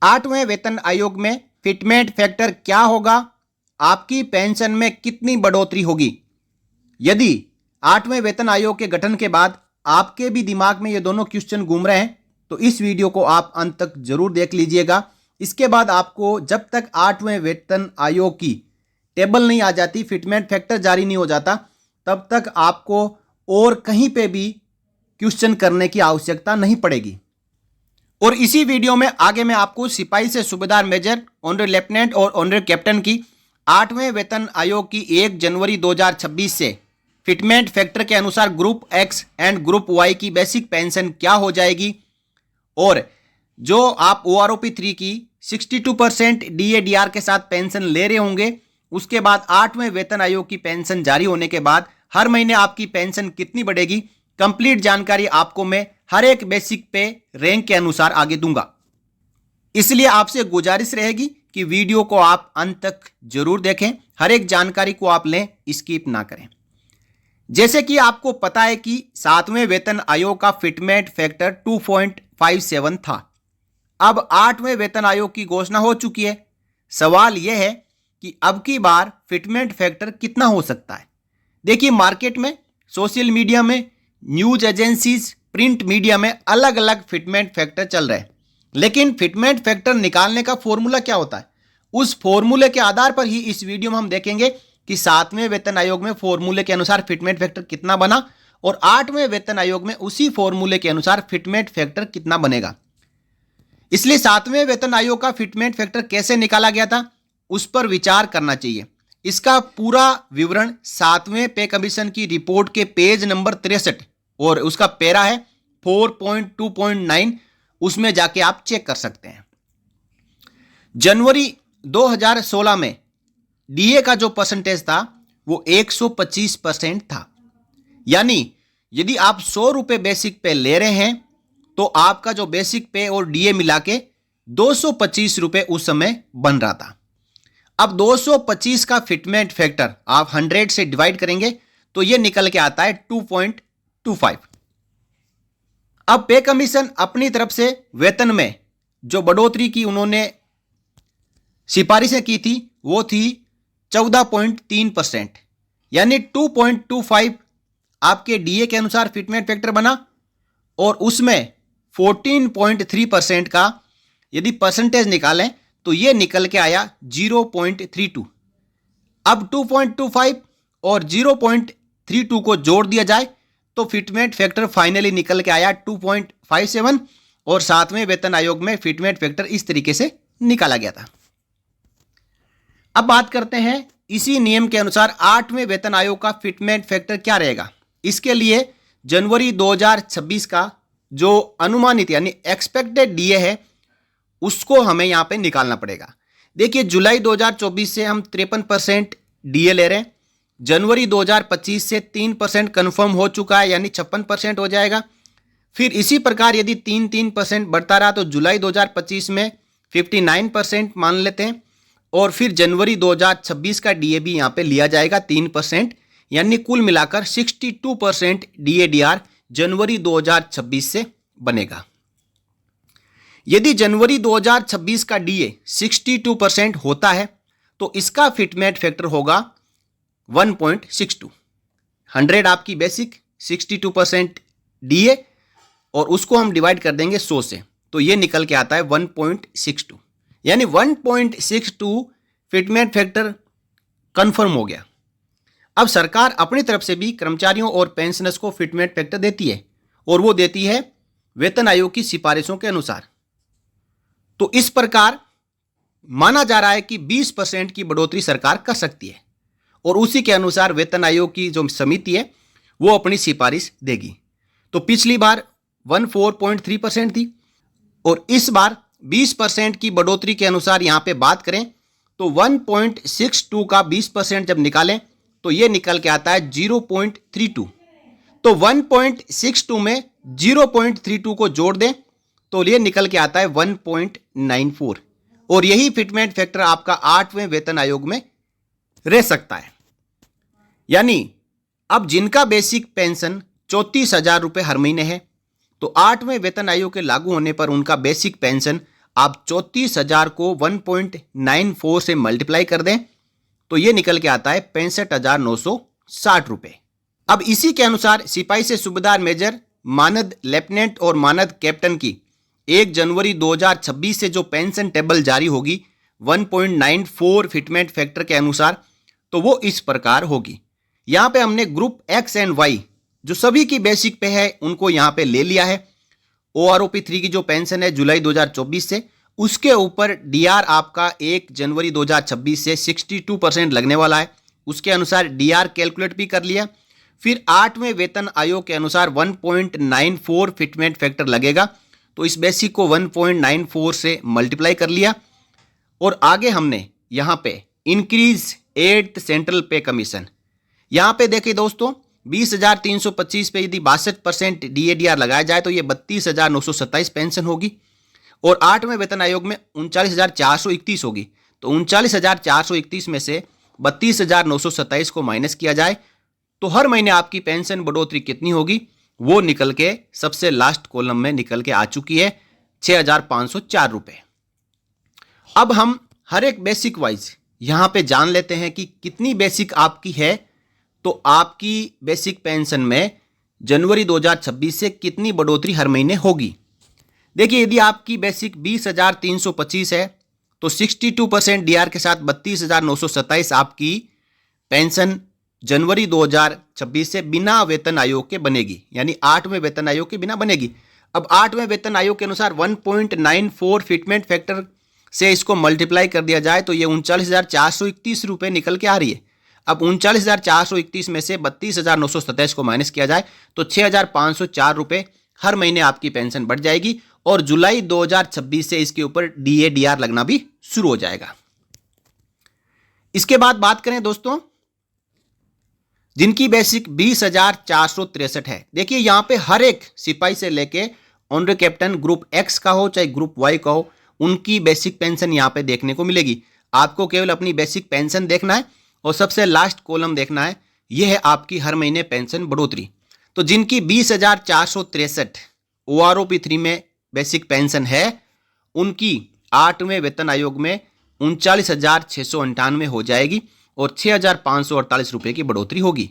आठवें वेतन आयोग में फिटमेंट फैक्टर क्या होगा, आपकी पेंशन में कितनी बढ़ोतरी होगी। यदि आठवें वेतन आयोग के गठन के बाद आपके भी दिमाग में ये दोनों क्वेश्चन घूम रहे हैं तो इस वीडियो को आप अंत तक जरूर देख लीजिएगा। इसके बाद आपको जब तक आठवें वेतन आयोग की टेबल नहीं आ जाती, फिटमेंट फैक्टर जारी नहीं हो जाता, तब तक आपको और कहीं पे भी क्वेश्चन करने की आवश्यकता नहीं पड़ेगी। और इसी वीडियो में आगे मैं आपको सिपाही से सूबेदार मेजर, ऑनरेरी लेफ्टिनेंट और ऑनरेरी कैप्टन की आठवें वेतन आयोग की 1 जनवरी 2026 से फिटमेंट फैक्टर के अनुसार group X and group Y की बेसिक पेंशन क्या हो जाएगी, और जो आप OROP 3 की 62% DADR के साथ पेंशन ले रहे होंगे, उसके बाद आठवें वेतन आयोग की पेंशन जारी होने के बाद हर महीने आपकी पेंशन कितनी बढ़ेगी, कंप्लीट जानकारी आपको मैं हर एक बेसिक पे रैंक के अनुसार आगे दूंगा। इसलिए आपसे गुजारिश रहेगी कि वीडियो को आप अंत तक जरूर देखें, हर एक जानकारी को आप लें, स्किप ना करें। जैसे कि आपको पता है कि सातवें वेतन आयोग का फिटमेंट फैक्टर 2.57 था। अब आठवें वेतन आयोग की घोषणा हो चुकी है। सवाल यह है कि अब की बार फिटमेंट फैक्टर कितना हो सकता है। देखिए, मार्केट में, सोशल मीडिया में, न्यूज एजेंसीज, प्रिंट मीडिया में अलग अलग फिटमेंट फैक्टर चल रहे हैं, लेकिन फिटमेंट फैक्टर निकालने का फॉर्मूला क्या होता है, उस फॉर्मूले के आधार पर ही इस वीडियो में हम देखेंगे कि सातवें वेतन आयोग में फॉर्मूले के अनुसार फिटमेंट फैक्टर कितना बना और आठवें वेतन आयोग में उसी फॉर्मूले के अनुसार फिटमेंट फैक्टर कितना बनेगा। इसलिए सातवें वेतन आयोग का फिटमेंट फैक्टर कैसे निकाला गया था, उस पर विचार करना चाहिए। इसका पूरा विवरण सातवें पे कमीशन की रिपोर्ट के पेज नंबर 63 और उसका पैरा है 4.2.9, उसमें जाके आप चेक कर सकते हैं। जनवरी 2016 में डीए का जो परसेंटेज था वो 125% था। यानी यदि आप 100 रुपए बेसिक पे ले रहे हैं तो आपका जो बेसिक पे और डीए मिला के 225 रुपए उस समय बन रहा था। अब 225 का फिटमेंट फैक्टर आप 100 से डिवाइड करेंगे तो ये निकल के आता है 2.25। अब पे कमीशन अपनी तरफ से वेतन में जो बढ़ोतरी की उन्होंने सिफारिशें की थी वो थी 14.3%, यानी 2.25 आपके डीए के अनुसार फिटमेंट फैक्टर बना और उसमें 14.3% का यदि परसेंटेज निकालें तो ये निकल के आया 0.32। अब 2.25 और 0.32 को जोड़ दिया जाए तो फिटमेंट फैक्टर फाइनली निकल के आया 2.57 और सातवें वेतन आयोग में फिटमेंट फैक्टर इस तरीके से निकाला गया था। अब बात करते हैं इसी नियम के अनुसार आठवें वेतन आयोग का फिटमेंट फैक्टर क्या रहेगा। इसके लिए जनवरी 2026 का जो अनुमानित यानी एक्सपेक्टेड डीए है उसको हमें यहां पे निकालना पड़ेगा। देखिए, जुलाई 2024 से हम 53% डीए ले रहे हैं, जनवरी 2025 से 3% कंफर्म हो चुका है यानी 56% हो जाएगा। फिर इसी प्रकार यदि 3% बढ़ता रहा तो जुलाई 2025 में 59% मान लेते हैं और फिर जनवरी 2026 का डीए भी यहाँ पे लिया जाएगा 3%, यानी कुल मिलाकर 62% डीएडीआर जनवरी 2026 से बनेगा। यदि जनवरी 2026 का डीए 62% होता है तो इसका फिटमेंट फैक्टर होगा 1.62। 100 आपकी बेसिक, 62% डीए और उसको हम डिवाइड कर देंगे 100 से तो ये निकल के आता है 1.62, यानी 1.62 फिटमेंट फैक्टर कंफर्म हो गया। अब सरकार अपनी तरफ से भी कर्मचारियों और पेंशनर्स को फिटमेंट फैक्टर देती है और वो देती है वेतन आयोग की सिफारिशों के अनुसार। तो इस प्रकार माना जा रहा है कि 20% की बढ़ोतरी सरकार कर सकती है और उसी के अनुसार वेतन आयोग की जो समिति है वो अपनी सिफारिश देगी। तो पिछली बार 14.3% थी और इस बार 20% की बढ़ोतरी के अनुसार यहां पे बात करें तो 1.62 का 20% जब निकालें तो ये निकल के आता है 0.32। तो 1.62 में 0.32 को जोड़ दें तो ये निकल के आता है 1.94 और यही फिटमेंट फैक्टर आपका आठवें वेतन आयोग में रह सकता है। यानी अब जिनका बेसिक पेंशन 34,000 रुपये हर महीने है तो आठवें वेतन आयोग के लागू होने पर उनका बेसिक पेंशन आप 34,000 को 1.94 से मल्टीप्लाई कर दें तो ये निकल के आता है 65,960 रुपए। अब इसी के अनुसार सिपाही से सूबेदार मेजर, मानद लेफ्टिनेंट और मानद कैप्टन की 1 जनवरी 2026 से जो पेंशन टेबल जारी होगी 1.94 फिटमेंट फैक्टर के अनुसार, तो वो इस प्रकार होगी। यहाँ पे हमने ग्रुप एक्स एंड वाई जो सभी की बेसिक पे है उनको यहाँ पे ले लिया है। OROP 3 की जो पेंशन है जुलाई 2024 से, उसके ऊपर डीआर आपका 1 जनवरी 2026 से 62% लगने वाला है। उसके अनुसार डीआर कैलकुलेट भी कर लिया। फिर 8वें वेतन आयोग के अनुसार 1.94 फिटमेंट फैक्टर लगेगा, तो इस बेसिक को 1.94 से मल्टीप्लाई कर लिया। और आगे हमने यहाँ पे इंक्रीज 8th सेंट्रल पे कमीशन, यहाँ पे देखिए दोस्तों 20,325 पे यदि 62% DADR लगाया जाए तो ये 32,927 पेंशन होगी। और 8वें वेतन आयोग में 39,431 होगी, तो 39,431 में से 32,927 को माइनस किया जाए तो हर महीने आपकी पेंशन बढ़ोतरी कितनी होगी, वो निकल के सबसे लास्ट कॉलम में निकल के आ चुकी है 6,504 रुपए। अब हम हर एक बेसिक वाइज यहाँ पे जान लेते हैं कि कितनी बेसिक आपकी है, तो आपकी बेसिक पेंशन में जनवरी 2026 से कितनी बढ़ोतरी हर महीने होगी। देखिए यदि आपकी बेसिक 20,325 है तो 62% डीआर के साथ 32,927 आपकी पेंशन जनवरी 2026 से बिना वेतन आयोग के बनेगी, यानी 8वें वेतन आयोग के बिना बनेगी। अब 8वें वेतन आयोग के अनुसार 1.94 फिटमेंट फैक्टर से इसको मल्टीप्लाई कर दिया जाए तो ये 39,431 रुपये निकल के आ रही है। अब 39,431 में से 32,927 को माइनस किया जाए तो 6,504 रुपये हर महीने आपकी पेंशन बढ़ जाएगी और जुलाई 2026 से इसके ऊपर DADR लगना भी शुरू हो जाएगा। इसके बाद बात करें दोस्तों जिनकी बेसिक 20,463 है। देखिए यहाँ पे हर एक सिपाही से लेके ऑनरे कैप्टन ग्रुप एक्स का हो चाहे ग्रुप वाई का हो, उनकी बेसिक पेंशन यहाँ पे देखने को मिलेगी। आपको केवल अपनी बेसिक पेंशन देखना है और सबसे लास्ट कॉलम देखना है, यह है आपकी हर महीने पेंशन बढ़ोतरी। तो जिनकी 20,463 OROP 3 में बेसिक पेंशन है, उनकी 8वें वेतन आयोग में 39,698 हो जाएगी और 6,548 रुपये की बढ़ोतरी होगी।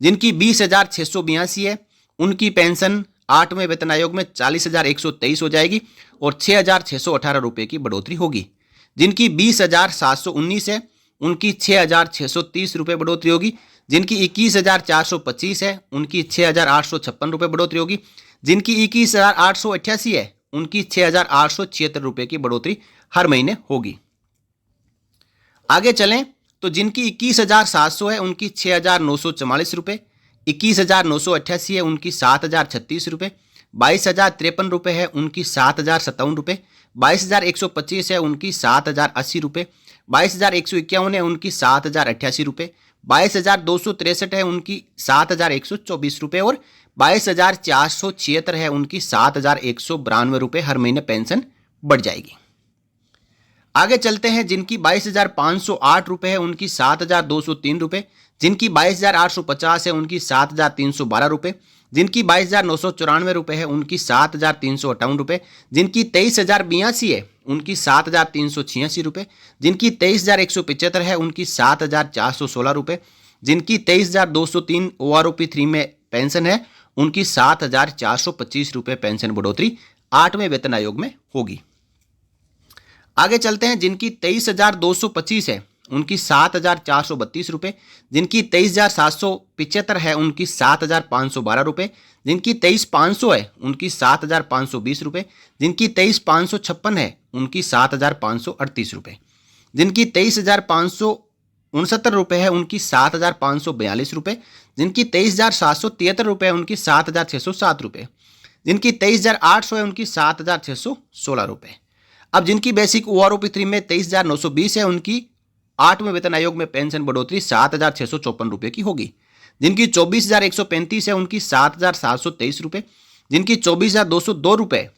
जिनकी 20,682 है, उनकी पेंशन 8वें वेतन आयोग में 40,123 हो जाएगी और 6,618 रुपये की बढ़ोतरी होगी। जिनकी 20,719 है, उनकी 6,630 रुपये बढ़ोतरी होगी। जिनकी 21,425 है, उनकी 6,856 रुपये बढ़ोतरी होगी। जिनकी 21,888 है, उनकी 6,876 रुपये की बढ़ोतरी हर महीने होगी। आगे चलें तो जिनकी 21,700 है, उनकी 6,944 रुपये। 21,988 है, उनकी 7,036 रुपये। 22,053 रुपये है, उनकी 7,057 रुपये। 22,125 है, उनकी 7,080 रुपये। 22,151 है, उनकी 7,088 रुपये। 22,263 है, उनकी 7,124 रुपये और 22,476 है, उनकी 7,192 रुपये हर महीने पेंशन बढ़ जाएगी। आगे चलते हैं जिनकी 22,508 रुपये है, उनकी 7,203 रुपये। जिनकी 22,850 है, उनकी 7,312 रुपये। जिनकी 22,994 रुपये है, उनकी 7,358 रुपये। जिनकी 23,082 है, उनकी 7,386 रुपये। जिनकी 23,175 है, उनकी 7,416 रुपये। जिनकी 23,203 OROP 3 में पेंशन है, उनकी 7,425 रुपये पेंशन बढ़ोतरी 8वें वेतन आयोग में होगी। आगे चलते हैं जिनकी 23,225 है, उनकी 7,432 रुपये। जिनकी 23,775 है, उनकी 7,512 रुपये। जिनकी 23,500 है, उनकी 7,520 रुपये। जिनकी 23,556 है, उनकी 7,538 रुपये। जिनकी 23,569 रुपये है, उनकी 7,542 रुपये। जिनकी 23,773 रुपये है, उनकी 7,607 रुपये। जिनकी 23,800 है, उनकी 7,616 रुपये। अब जिनकी बेसिक OROP 3 में 23,920 है, उनकी 8वें वेतन आयोग में पेंशन बढ़ोतरी 7,654 रुपये की होगी। जिनकी 24,135 है, उनकी 7,723 रुपये। जिनकी 24,202 रुपये,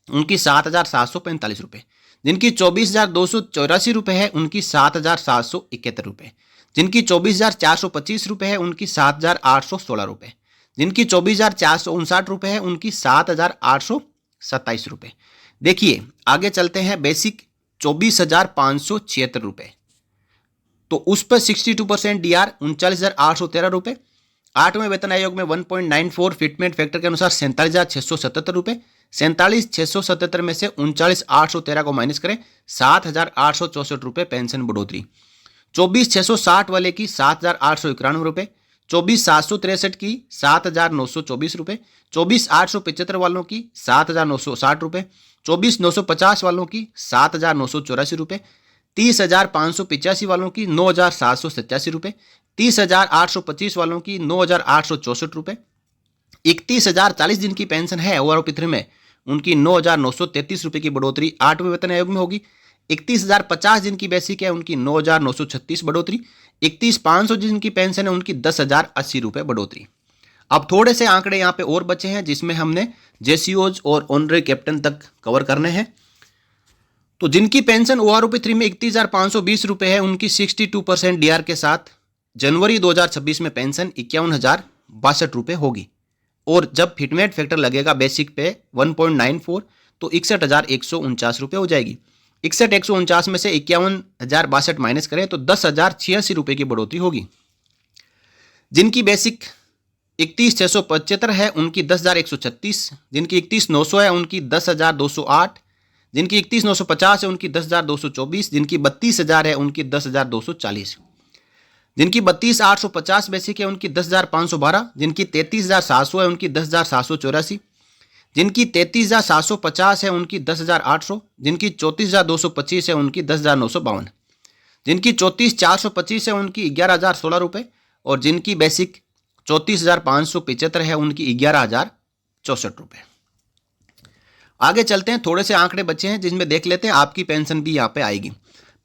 उनकी 7,745 रुपये। जिनकी 24,284 रुपये है, उनकी 7,771 रुपये। जिनकी 24,425 रुपये है, उनकी 7,816 रुपये। जिनकी 24,459 रुपये है, उनकी 7,827 रुपये। देखिए आगे चलते हैं, बेसिक 24,576 रुपये, तो उस पर 62% डीआर 39,813 रुपये। आठवें वेतन आयोग में 1.94 फिटमेंट फैक्टर के अनुसार 47,677 रुपये। 47,677 में से 39,813 को माइनस करें, 7,864 रुपये पेंशन बढ़ोतरी। 24,660 वाले की 7,891 रुपये। 24,763 की 7,924 रुपये। 24,875 वालों की 7,960 रुपये। 24,950 वालों की 7,984 रुपये। 30,585 वालों की 9,787 रुपये। 30,825 वालों की 9,864 रुपये। 31,040 दिन की पेंशन है ओआरओपी 3 में, उनकी 9,933 रुपये की बढ़ोतरी 8वें वेतन आयोग में होगी। 31,050 दिन की बेसिक है, उनकी 9,936 बढ़ोतरी। 31,500 दिन की पेंशन है, उनकी 10,080 रुपये बढ़ोतरी। अब थोड़े से आंकड़े यहाँ पे और बचे हैं जिसमें हमने जेसीओज और ऑनरेरी कैप्टन तक कवर करने हैं। तो जिनकी पेंशन ओआरओपी 3 में 31,520 रुपये है, उनकी 62% डीआर के साथ जनवरी 2026 में पेंशन 51,062 रुपये होगी। और जब फिटमेंट फैक्टर लगेगा बेसिक पे 1.94 तो 61,149 रुपये हो जाएगी। 61,149 में से 51,062 माइनस करें तो 10,086 रुपये की बढ़ोतरी होगी। जिनकी बेसिक 31,675 है, उनकी 10,136। जिनकी 31,900 है, उनकी 10,208। जिनकी 31,950 है, उनकी 10,224। जिनकी 32,000 है, उनकी 10,240। जिनकी 32,850 बेसिक है, उनकी 10,512। जिनकी 33,700 है, उनकी 10,784। जिनकी 33,750 है, उनकी 10,800। जिनकी 34,225 है, उनकी 10,952। जिनकी 34,425 है, उनकी 11,016 रुपये। और जिनकी बेसिक 34,575 है, उनकी 11,064 रुपये। आगे चलते हैं, थोड़े से आंकड़े बचे हैं जिनमें देख लेते हैं, आपकी पेंशन भी यहाँ पे आएगी।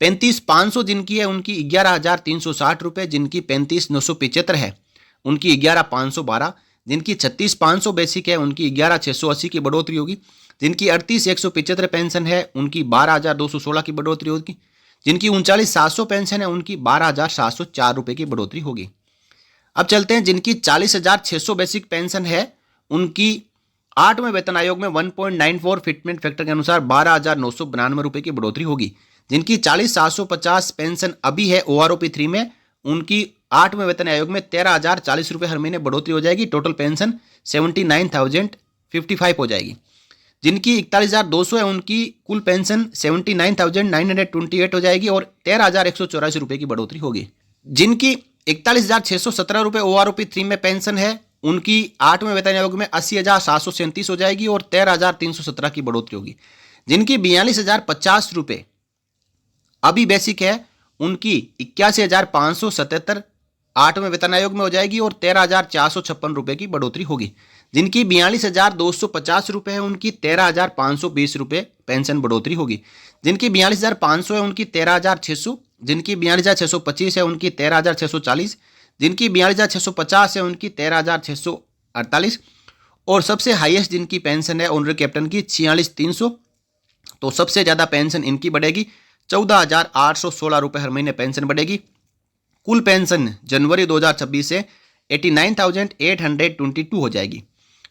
35,500 जिनकी है, उनकी 11,360 रुपये। जिनकी 35,975 है, उनकी 11,512। जिनकी 36,500 बेसिक है, उनकी 11,680 की बढ़ोतरी होगी। जिनकी 38,175 पेंशन है, उनकी 12,216 की बढ़ोतरी होगी। जिनकी 39,700 पेंशन है, उनकी 12,704 रुपये की बढ़ोतरी होगी। अब चलते हैं, जिनकी 40,600 बेसिक पेंशन है, उनकी 8वें वेतन आयोग में 1.94 फिटमेंट फैक्टर के अनुसार 12,992 रुपये की बढ़ोतरी होगी। जिनकी 40,750 पेंशन अभी है ओआरओपी 3 में, उनकी 8वें वेतन आयोग में 13,040 रुपये हर महीने बढ़ोतरी हो जाएगी। टोटल पेंशन 79,055 हो जाएगी। जिनकी 41,200 है, उनकी कुल पेंशन 79,928 हो जाएगी और 13,184 रुपये की बढ़ोतरी होगी। जिनकी 41,617 रुपये ओआरओपी 3 में पेंशन है, उनकी 8वें वेतन आयोग में 80,737 हो जाएगी और 13,317 की बढ़ोतरी होगी। जिनकी 42,050 रुपये अभी बेसिक है, उनकी 81,577 8वें वेतन आयोग में हो जाएगी और 13,456 रुपये की बढ़ोतरी होगी। जिनकी 42,250 रुपये है, उनकी 13,520 रुपये पेंशन बढ़ोतरी होगी। जिनकी 42,500 है, उनकी 13,600। जिनकी 42,625 है, उनकी 13,640। जिनकी 42,650 है, उनकी 13,648। और सबसे हाईएस्ट जिनकी पेंशन है ऑनरेरी कैप्टन की 46,300, तो सबसे ज़्यादा पेंशन इनकी बढ़ेगी, 14,816 रुपये हर महीने पेंशन बढ़ेगी। कुल पेंशन जनवरी 2026 से 89,822 हो जाएगी,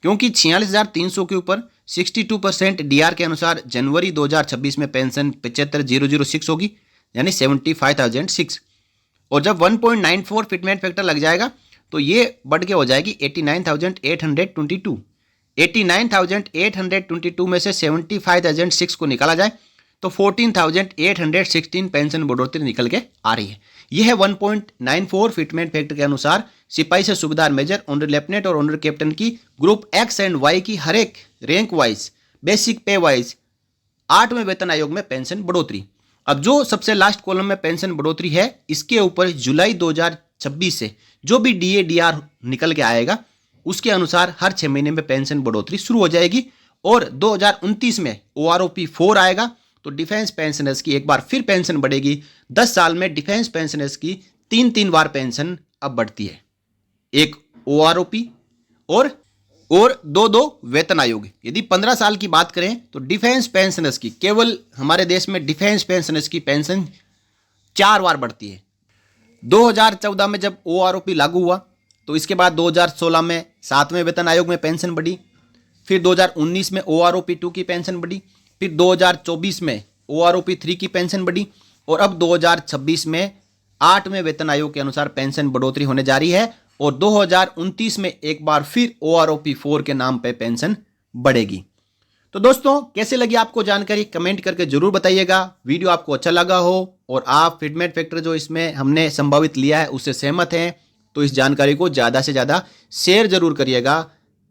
क्योंकि 46,300 के ऊपर 62% डीआर के अनुसार जनवरी 2026 में पेंशन 75,006 होगी, यानी 75,006। और जब 1.94 फिटमेंट फैक्टर लग जाएगा तो ये बढ़ के हो जाएगी 89,822। 89,822 में से 75,006 को निकाला जाए तो 14,816 पेंशन बढ़ोतरी निकल के आ रही है। यह है 1.94 फिटमेंट फैक्टर के अनुसार सिपाही से सूबेदार मेजर, ऑनरेरी लेफ्टिनेंट और ऑनरेरी कैप्टन की ग्रुप एक्स एंड वाई की हर एक रैंक वाइज बेसिक पे वाइज 8वें वेतन आयोग में पेंशन बढ़ोतरी। अब जो सबसे लास्ट कॉलम में पेंशन बढ़ोतरी है, इसके ऊपर जुलाई 2026 से जो भी डीए डीआर निकल के आएगा उसके अनुसार हर 6 महीने में पेंशन बढ़ोतरी शुरू हो जाएगी। और 2029 में ओआरओपी 4 आएगा तो डिफेंस पेंशनर्स की एक बार फिर पेंशन बढ़ेगी। 10 साल में डिफेंस पेंशनर्स की 3 बार पेंशन अब बढ़ती है, एक ओआरओपी और 2 वेतन आयोग। यदि 15 साल की बात करें तो डिफेंस पेंशनर्स की, केवल हमारे देश में डिफेंस पेंशनर्स की पेंशन 4 बार बढ़ती है। 2014 में जब ओआरओपी लागू हुआ तो इसके बाद 2016 में 7वें वेतन आयोग में पेंशन बढ़ी, फिर 2019 में ओआरओपी 2 की पेंशन बढ़ी, फिर 2024 में OROP 3 की पेंशन बढ़ी और अब 2026 में 8वें वेतन आयोग के अनुसार पेंशन बढ़ोतरी होने जा रही है और 2029 में एक बार फिर OROP 4 के नाम पे पेंशन बढ़ेगी। तो दोस्तों, कैसे लगी आपको जानकारी कमेंट करके जरूर बताइएगा। वीडियो आपको अच्छा लगा हो और आप फिटमेंट फैक्टर जो इसमें हमने संभावित लिया है उससे सहमत हैं तो इस जानकारी को ज़्यादा से ज़्यादा शेयर जरूर करिएगा